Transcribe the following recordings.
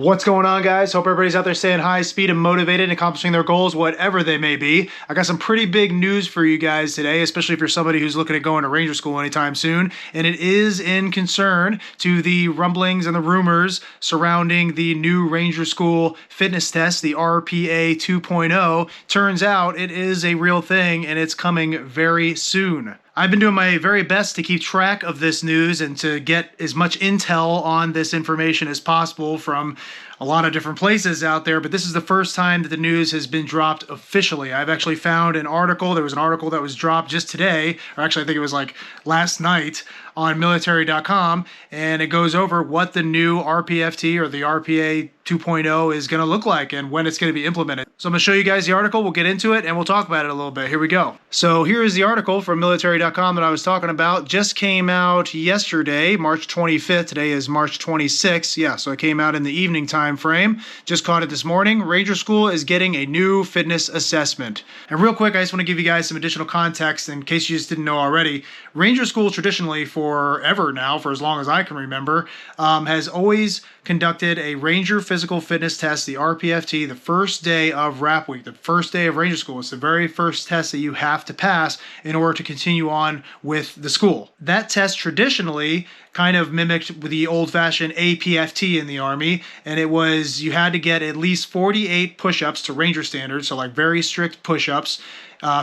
What's going on, guys? Hope everybody's out there staying high speed and motivated and accomplishing their goals, whatever they may be. I got some pretty big news for you guys today, especially if you're somebody who's looking at going to Ranger School anytime soon. And it is in concern to the rumblings and the rumors surrounding the new Ranger School fitness test, the RPA 2.0. Turns out it is a real thing and it's coming very soon. I've been doing my very best to keep track of this news and to get as much intel on this information as possible from a lot of different places out there, but this is the first time that the news has been dropped officially. I've actually found an article. There was an article that was dropped just today, or actually I think it was like last night on military.com, and it goes over what the new RPFT or the RPA 2.0 is going to look like and when it's going to be implemented. So I'm going to show you guys the article. We'll get into it and we'll talk about it a little bit. Here we go. So here is the article from military.com that I was talking about. Just came out yesterday, March 25th. Today is March 26th. Yeah, so it came out in the evening time frame. Just caught it this morning. Ranger School is getting a new fitness assessment. And real quick, I just want to give you guys some additional context in case you just didn't know already. Ranger School traditionally forever now, for as long as I can remember, has always conducted a Ranger Physical Fitness Test, the RPFT, the first day of RAP Week, the first day of Ranger School. It's the very first test that you have to pass in order to continue on with the school. That test traditionally kind of mimicked the old-fashioned APFT in the Army, and it was you had to get at least 48 push-ups to Ranger standards, so like very strict push-ups,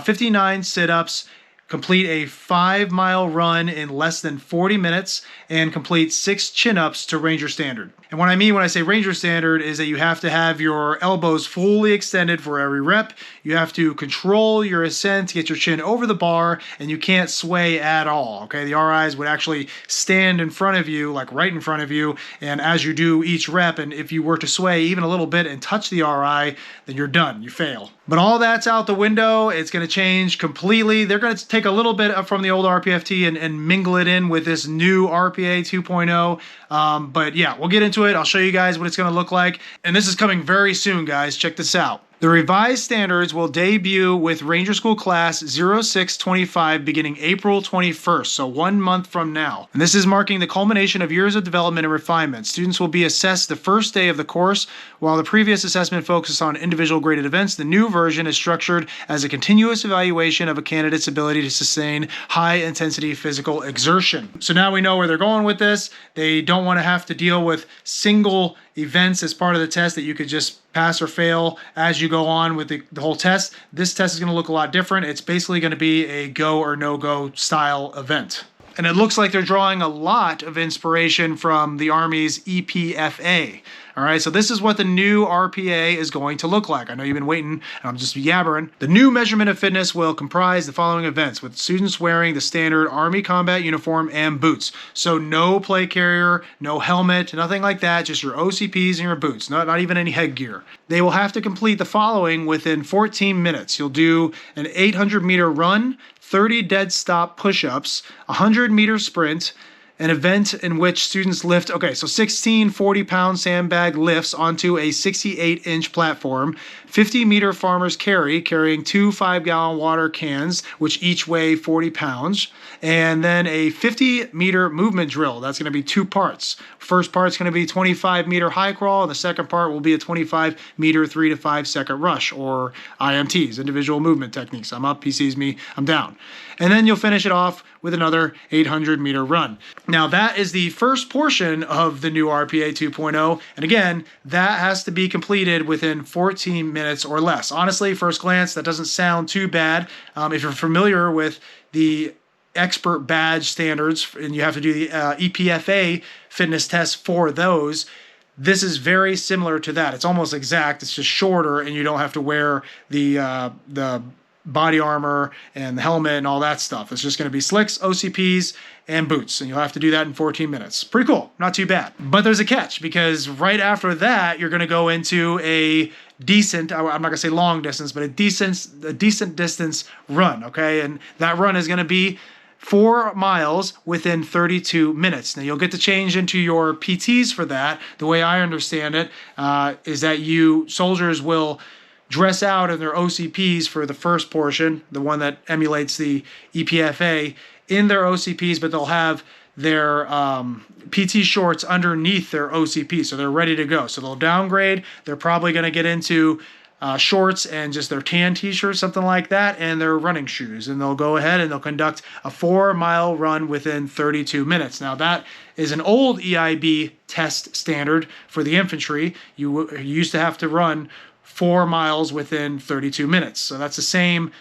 59 sit-ups, complete a 5-mile run in less than 40 minutes, and complete 6 chin-ups to Ranger Standard. And what I mean when I say Ranger Standard is that you have to have your elbows fully extended for every rep, you have to control your ascent to get your chin over the bar, and you can't sway at all, okay? The RIs would actually stand in front of you, like right in front of you, and as you do each rep, and if you were to sway even a little bit and touch the RI, then you're done, you fail. But all that's out the window. It's going to change completely. They're going to take a little bit from the old RPFT and mingle it in with this new RPA 2.0. But yeah, we'll get into it. I'll show you guys what it's going to look like. And this is coming very soon, guys. Check this out. The revised standards will debut with Ranger School Class 0625 beginning April 21st, so 1 month from now. And this is marking the culmination of years of development and refinement. Students will be assessed the first day of the course. While the previous assessment focused on individual graded events, the new version is structured as a continuous evaluation of a candidate's ability to sustain high-intensity physical exertion. So now we know where they're going with this. They don't want to have to deal with single events as part of the test that you could just pass or fail as you go on with the whole test. This test is going to look a lot different. It's basically going to be a go or no-go style event. And it looks like they're drawing a lot of inspiration from the Army's EPFA. All right, so this is what the new RPA is going to look like. I know you've been waiting, and I'm just yabbering. The new measurement of fitness will comprise the following events, with students wearing the standard Army combat uniform and boots. So no plate carrier, no helmet, nothing like that, just your OCPs and your boots, not even any headgear. They will have to complete the following within 14 minutes. You'll do an 800-meter run, 30 dead stop push-ups, 100-meter sprint, an event in which students lift, 16 40-pound sandbag lifts onto a 68-inch platform, 50-meter farmer's carry, carrying 2 5-gallon water cans, which each weigh 40 pounds, and then a 50-meter movement drill. That's going to be 2 parts. First part's going to be 25-meter high crawl, and the second part will be a 25-meter 3 to 5 second rush, or IMTs, individual movement techniques. I'm up, he sees me, I'm down. And then you'll finish it off with another 800-meter run. Now that is the first portion of the new RPA 2.0, and again, that has to be completed within 14 minutes or less. Honestly, first glance, that doesn't sound too bad. If you're familiar with the expert badge standards, and you have to do the EPFA fitness test for those, this is very similar to that. It's almost exact. It's just shorter, and you don't have to wear the body armor and the helmet and all that stuff. It's just going to be slicks, OCPs, and boots, and you'll have to do that in 14 minutes. Pretty cool. Not too bad. But there's a catch, because right after that, you're going to go into a decent, I'm not going to say long distance, but a decent distance run, okay? And that run is going to be 4 miles within 32 minutes. Now, you'll get to change into your PTs for that. The way I understand it is that soldiers will dress out in their OCPs for the first portion, the one that emulates the EPFA, in their OCPs, but they'll have their PT shorts underneath their OCP, so they're ready to go. So they'll downgrade. They're probably going to get into shorts and just their tan t-shirt, something like that, and their running shoes. And they'll go ahead and they'll conduct a 4-mile run within 32 minutes. Now that is an old EIB test standard for the infantry. You used to have to run 4 miles within 32 minutes. So that's the same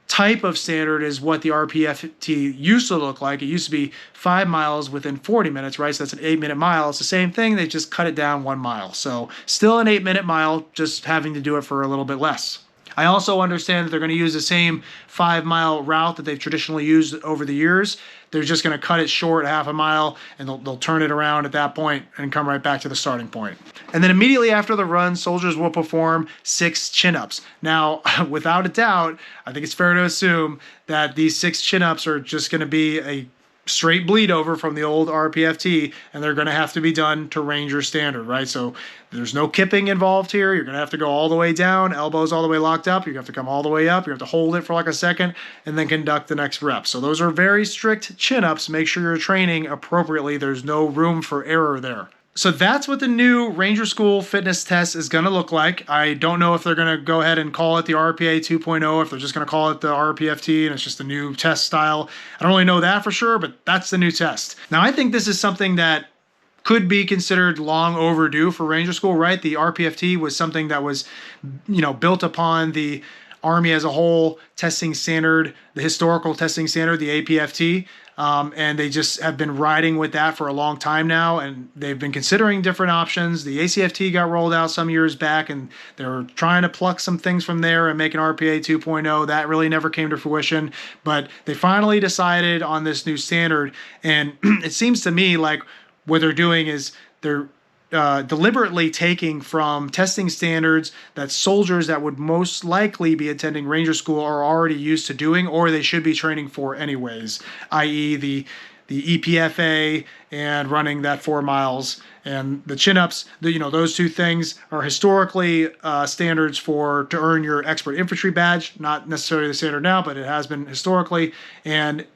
type of standard as what the RPFT used to look like. It used to be 5 miles within 40 minutes, right? So that's an 8-minute mile. It's the same thing. They just cut it down 1 mile. So still an 8-minute mile, just having to do it for a little bit less. I also understand that they're going to use the same 5-mile route that they've traditionally used over the years. They're just going to cut it short 1/2 mile, and they'll turn it around at that point and come right back to the starting point. And then immediately after the run, soldiers will perform 6 chin-ups. Now, without a doubt, I think it's fair to assume that these 6 chin-ups are just going to be a straight bleed over from the old RPFT, and they're going to have to be done to Ranger standard, right? So there's no kipping involved here. You're going to have to go all the way down, elbows all the way locked up. You have to come all the way up. You have to hold it for like a second and then conduct the next rep. So those are very strict chin-ups. Make sure you're training appropriately. There's no room for error there. So that's what the new Ranger School fitness test is going to look like. I don't know if they're going to go ahead and call it the RPA 2.0, if they're just going to call it the RPFT and it's just a new test style. I don't really know that for sure, but that's the new test. Now, I think this is something that could be considered long overdue for Ranger School, right? The RPFT was something that was, built upon the Army as a whole testing standard, the historical testing standard, the APFT. And they just have been riding with that for a long time now, and they've been considering different options. The ACFT got rolled out some years back, and they were trying to pluck some things from there and make an RPA 2.0. That really never came to fruition, but they finally decided on this new standard, and it seems to me like what they're doing is they're deliberately taking from testing standards that soldiers that would most likely be attending Ranger School are already used to doing, or they should be training for anyways, i.e. the EPFA and running that 4 miles and the chin-ups. Those two things are historically standards to earn your expert infantry badge. Not necessarily the standard now, but it has been historically. And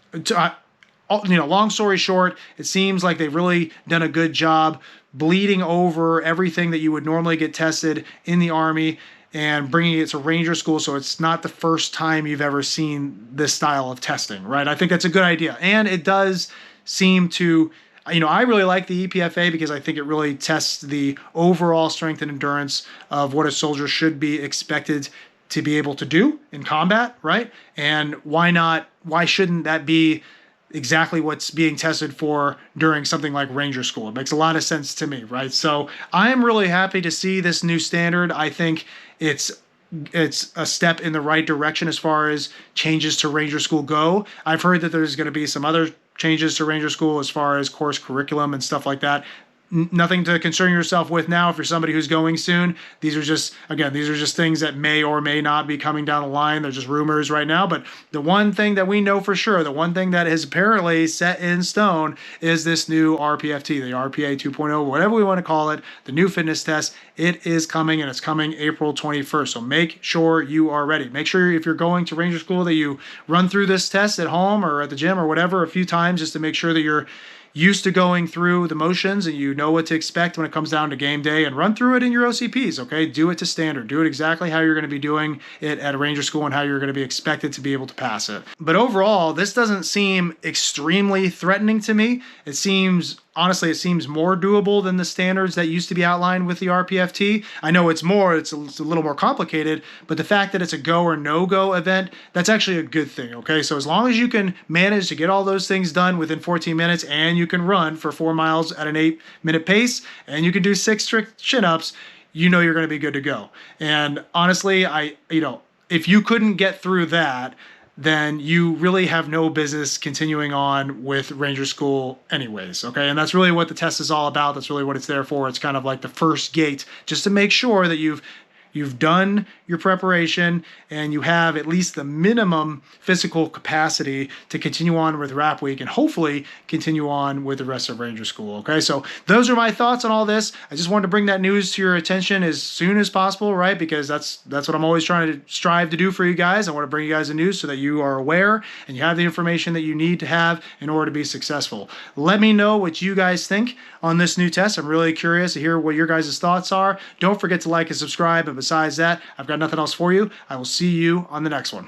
long story short, it seems like they've really done a good job bleeding over everything that you would normally get tested in the Army and bringing it to Ranger School, so it's not the first time you've ever seen this style of testing, right? I think that's a good idea. And it does seem to, I really like the EPFA because I think it really tests the overall strength and endurance of what a soldier should be expected to be able to do in combat, right? And why shouldn't that be exactly what's being tested for during something like Ranger School? It makes a lot of sense to me, right? So I am really happy to see this new standard. I think it's a step in the right direction as far as changes to Ranger School go. I've heard that there's going to be some other changes to Ranger School as far as course curriculum and stuff like that. Nothing to concern yourself with now if you're somebody who's going soon. These are just things that may or may not be coming down the line. They're just rumors right now. But the one thing that we know for sure, the one thing that is apparently set in stone is this new RPFT, the RPA 2.0, whatever we want to call it, the new fitness test. It is coming, and it's coming April 21st. So make sure you are ready. Make sure if you're going to Ranger School that you run through this test at home or at the gym or whatever a few times just to make sure that you're used to going through the motions and you know what to expect when it comes down to game day, and run through it in your OCPs, okay? Do it to standard. Do it exactly how you're going to be doing it at a Ranger School and how you're going to be expected to be able to pass it. But overall, this doesn't seem extremely threatening to me. It seems more doable than the standards that used to be outlined with the RPFT. I know it's a little more complicated, but the fact that it's a go or no-go event, that's actually a good thing, okay? So as long as you can manage to get all those things done within 14 minutes and you can run for 4 miles at an 8-minute pace and you can do 6 strict chin-ups, you're going to be good to go. And honestly, if you couldn't get through that, then you really have no business continuing on with Ranger School anyways, okay? And that's really what the test is all about. That's really what it's there for. It's kind of like the first gate, just to make sure that you've you've done your preparation, and you have at least the minimum physical capacity to continue on with Rap Week and hopefully continue on with the rest of Ranger School. Okay, so those are my thoughts on all this. I just wanted to bring that news to your attention as soon as possible, right? Because that's what I'm always trying to strive to do for you guys. I want to bring you guys the news so that you are aware and you have the information that you need to have in order to be successful. Let me know what you guys think on this new test. I'm really curious to hear what your guys' thoughts are. Don't forget to like and subscribe. And besides that, I've got nothing else for you. I will see you on the next one.